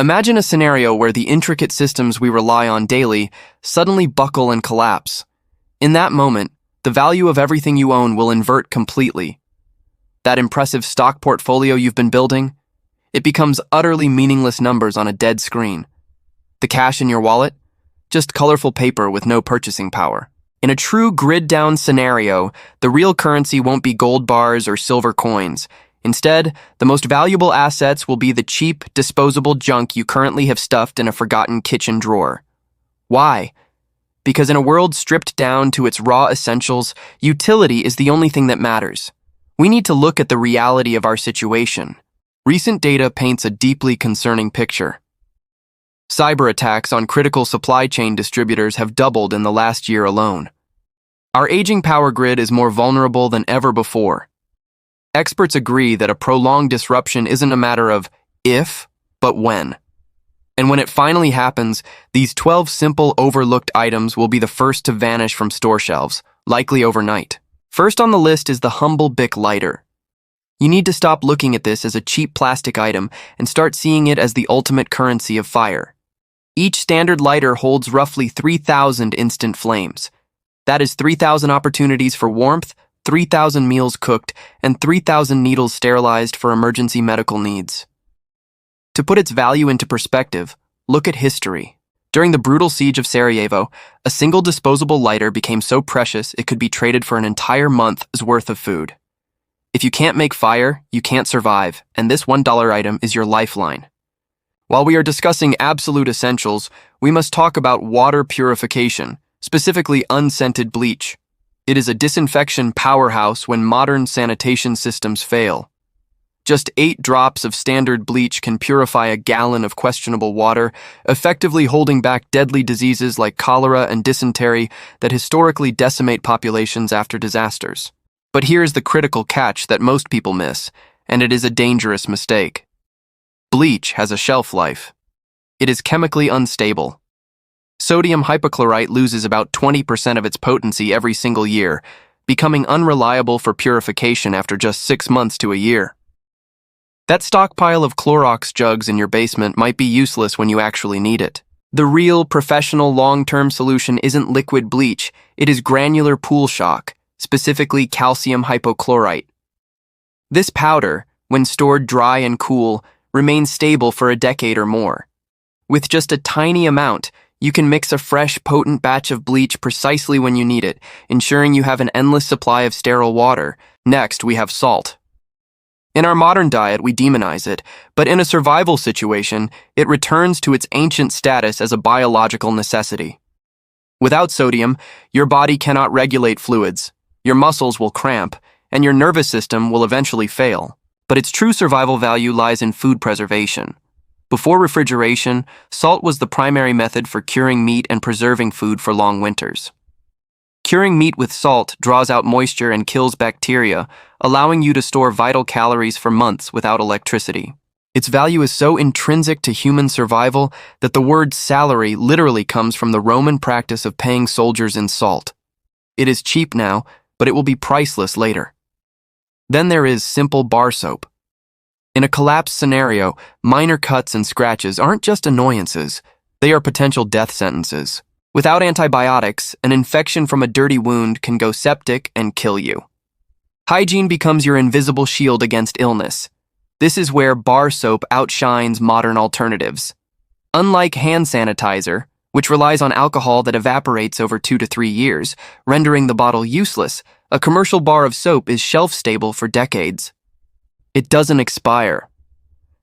Imagine a scenario where the intricate systems we rely on daily suddenly buckle and collapse. In that moment, the value of everything you own will invert completely. That impressive stock portfolio you've been building, it becomes utterly meaningless numbers on a dead screen. The cash in your wallet? Just colorful paper with no purchasing power. In a true grid-down scenario, the real currency won't be gold bars or silver coins. Instead, the most valuable assets will be the cheap, disposable junk you currently have stuffed in a forgotten kitchen drawer. Why? Because in a world stripped down to its raw essentials, utility is the only thing that matters. We need to look at the reality of our situation. Recent data paints a deeply concerning picture. Cyber attacks on critical supply chain distributors have doubled in the last year alone. Our aging power grid is more vulnerable than ever before. Experts agree that a prolonged disruption isn't a matter of if, but when. And when it finally happens, these 12 simple overlooked items will be the first to vanish from store shelves, likely overnight. First on the list is the humble Bic lighter. You need to stop looking at this as a cheap plastic item and start seeing it as the ultimate currency of fire. Each standard lighter holds roughly 3,000 instant flames. That is 3,000 opportunities for warmth, 3,000 meals cooked, and 3,000 needles sterilized for emergency medical needs. To put its value into perspective, look at history. During the brutal siege of Sarajevo, a single disposable lighter became so precious it could be traded for an entire month's worth of food. If you can't make fire, you can't survive, and this $1 item is your lifeline. While we are discussing absolute essentials, we must talk about water purification, specifically unscented bleach. It is a disinfection powerhouse when modern sanitation systems fail. Just 8 drops of standard bleach can purify a gallon of questionable water, effectively holding back deadly diseases like cholera and dysentery that historically decimate populations after disasters. But here's the critical catch that most people miss, and it is a dangerous mistake. Bleach has a shelf life. It is chemically unstable. Sodium hypochlorite loses about 20% of its potency every single year, becoming unreliable for purification after just 6 months to a year. That stockpile of Clorox jugs in your basement might be useless when you actually need it. The real, professional, long-term solution isn't liquid bleach, it is granular pool shock, specifically calcium hypochlorite. This powder, when stored dry and cool, remains stable for a decade or more. With just a tiny amount, you can mix a fresh, potent batch of bleach precisely when you need it, ensuring you have an endless supply of sterile water. Next, we have salt. In our modern diet, we demonize it, but in a survival situation, it returns to its ancient status as a biological necessity. Without sodium, your body cannot regulate fluids, your muscles will cramp, and your nervous system will eventually fail. But its true survival value lies in food preservation. Before refrigeration, salt was the primary method for curing meat and preserving food for long winters. Curing meat with salt draws out moisture and kills bacteria, allowing you to store vital calories for months without electricity. Its value is so intrinsic to human survival that the word salary literally comes from the Roman practice of paying soldiers in salt. It is cheap now, but it will be priceless later. Then there is simple bar soap. In a collapse scenario, minor cuts and scratches aren't just annoyances, they are potential death sentences. Without antibiotics, an infection from a dirty wound can go septic and kill you. Hygiene becomes your invisible shield against illness. This is where bar soap outshines modern alternatives. Unlike hand sanitizer, which relies on alcohol that evaporates over 2 to 3 years, rendering the bottle useless, a commercial bar of soap is shelf-stable for decades. It doesn't expire.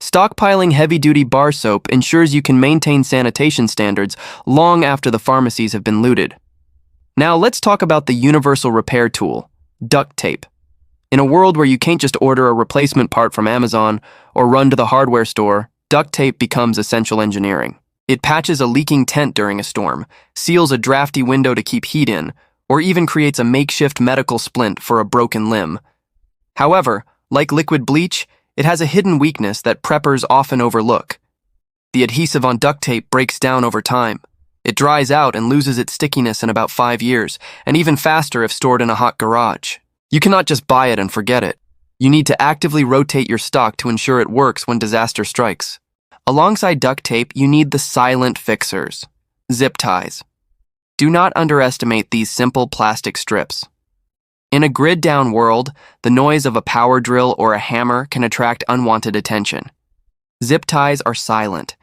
Stockpiling heavy-duty bar soap ensures you can maintain sanitation standards long after the pharmacies have been looted. Now let's talk about the universal repair tool, duct tape. In a world where you can't just order a replacement part from Amazon or run to the hardware store, duct tape becomes essential engineering. It patches a leaking tent during a storm, seals a drafty window to keep heat in, or even creates a makeshift medical splint for a broken limb. However, like liquid bleach, it has a hidden weakness that preppers often overlook. The adhesive on duct tape breaks down over time. It dries out and loses its stickiness in about 5 years, and even faster if stored in a hot garage. You cannot just buy it and forget it. You need to actively rotate your stock to ensure it works when disaster strikes. Alongside duct tape, you need the silent fixers, zip ties. Do not underestimate these simple plastic strips. In a grid-down world, the noise of a power drill or a hammer can attract unwanted attention. Zip ties are silent.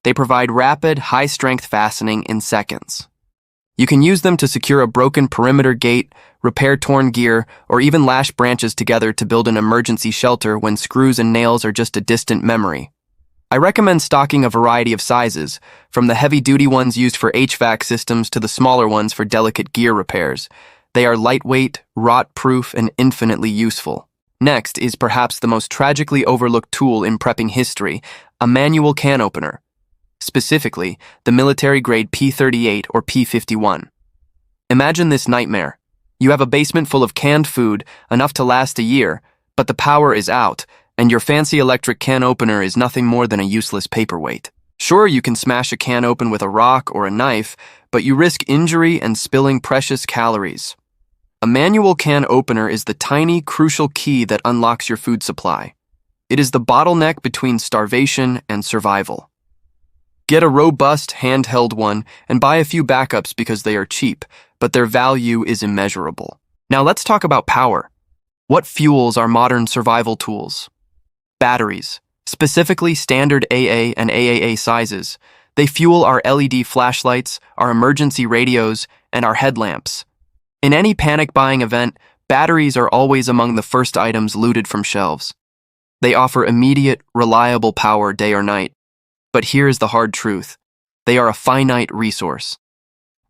They provide rapid, high-strength fastening in seconds. You can use them to secure a broken perimeter gate, repair torn gear, or even lash branches together to build an emergency shelter when screws and nails are just a distant memory. I recommend stocking a variety of sizes, from the heavy-duty ones used for HVAC systems to the smaller ones for delicate gear repairs. They are lightweight, rot-proof, and infinitely useful. Next is perhaps the most tragically overlooked tool in prepping history, a manual can opener. Specifically, the military-grade P38 or P51. Imagine this nightmare. You have a basement full of canned food, enough to last a year, but the power is out, and your fancy electric can opener is nothing more than a useless paperweight. Sure, you can smash a can open with a rock or a knife, but you risk injury and spilling precious calories. A manual can opener is the tiny, crucial key that unlocks your food supply. It is the bottleneck between starvation and survival. Get a robust, handheld one and buy a few backups because they are cheap, but their value is immeasurable. Now let's talk about power. What fuels our modern survival tools? Batteries, specifically standard AA and AAA sizes. They fuel our LED flashlights, our emergency radios, and our headlamps. In any panic-buying event, batteries are always among the first items looted from shelves. They offer immediate, reliable power day or night. But here's the hard truth. They are a finite resource.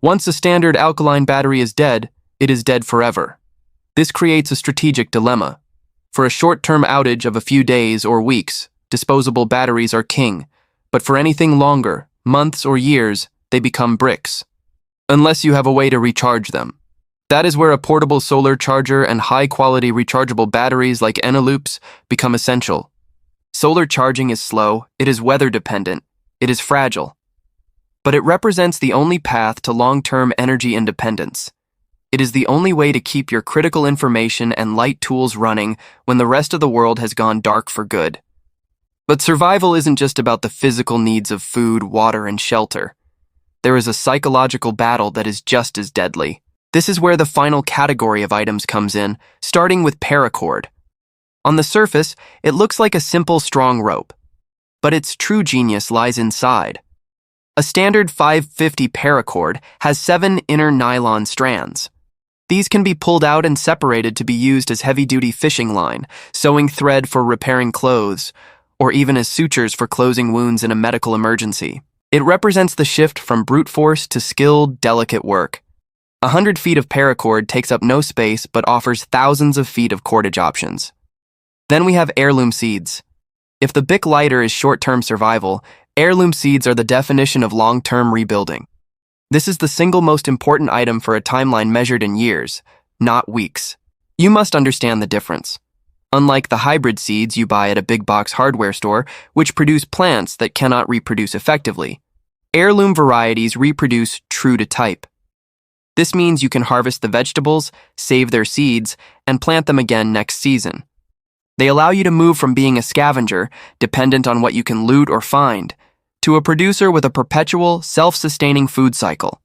Once a standard alkaline battery is dead, it is dead forever. This creates a strategic dilemma. For a short-term outage of a few days or weeks, disposable batteries are king. But for anything longer, months or years, they become bricks. Unless you have a way to recharge them. That is where a portable solar charger and high-quality rechargeable batteries like Eneloops become essential. Solar charging is slow, it is weather-dependent, it is fragile. But it represents the only path to long-term energy independence. It is the only way to keep your critical information and light tools running when the rest of the world has gone dark for good. But survival isn't just about the physical needs of food, water, and shelter. There is a psychological battle that is just as deadly. This is where the final category of items comes in, starting with paracord. On the surface, it looks like a simple, strong rope. But its true genius lies inside. A standard 550 paracord has 7 inner nylon strands. These can be pulled out and separated to be used as heavy-duty fishing line, sewing thread for repairing clothes, or even as sutures for closing wounds in a medical emergency. It represents the shift from brute force to skilled, delicate work. 100 feet of paracord takes up no space but offers thousands of feet of cordage options. Then we have heirloom seeds. If the Bic lighter is short-term survival, heirloom seeds are the definition of long-term rebuilding. This is the single most important item for a timeline measured in years, not weeks. You must understand the difference. Unlike the hybrid seeds you buy at a big box hardware store, which produce plants that cannot reproduce effectively, heirloom varieties reproduce true to type. This means you can harvest the vegetables, save their seeds, and plant them again next season. They allow you to move from being a scavenger, dependent on what you can loot or find, to a producer with a perpetual, self-sustaining food cycle.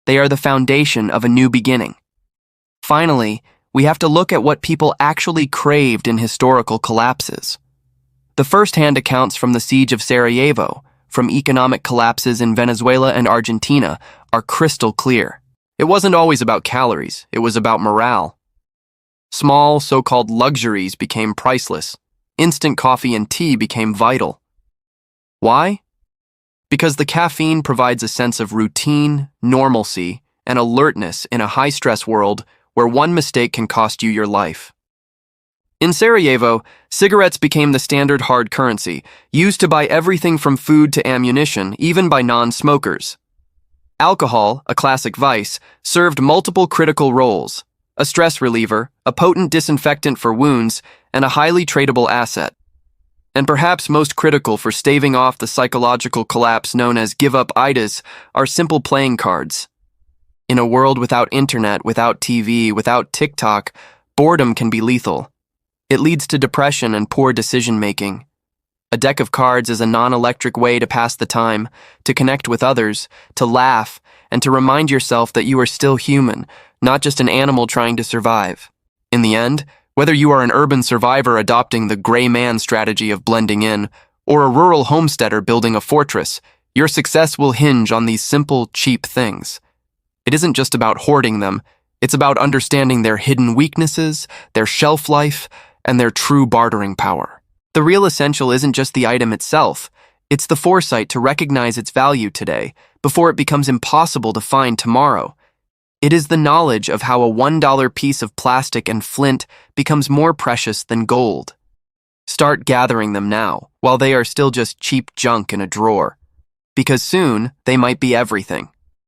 They are the foundation of a new beginning. Finally, we have to look at what people actually craved in historical collapses. The first-hand accounts from the siege of Sarajevo, from economic collapses in Venezuela and Argentina, are crystal clear. It wasn't always about calories, it was about morale. Small, so-called luxuries became priceless. Instant coffee and tea became vital. Why? Because the caffeine provides a sense of routine, normalcy, and alertness in a high-stress world where one mistake can cost you your life. In Sarajevo, cigarettes became the standard hard currency, used to buy everything from food to ammunition, even by non-smokers. Alcohol, a classic vice, served multiple critical roles: a stress reliever, a potent disinfectant for wounds, and a highly tradable asset. And perhaps most critical for staving off the psychological collapse known as give-up-itis are simple playing cards. In a world without internet, without TV, without TikTok, boredom can be lethal. It leads to depression and poor decision-making. A deck of cards is a non-electric way to pass the time, to connect with others, to laugh, and to remind yourself that you are still human, not just an animal trying to survive. In the end, whether you are an urban survivor adopting the gray man strategy of blending in, or a rural homesteader building a fortress, your success will hinge on these simple, cheap things. It isn't just about hoarding them, it's about understanding their hidden weaknesses, their shelf life, and their true bartering power. The real essential isn't just the item itself, it's the foresight to recognize its value today, before it becomes impossible to find tomorrow. It is the knowledge of how a $1 piece of plastic and flint becomes more precious than gold. Start gathering them now, while they are still just cheap junk in a drawer. Because soon, they might be everything.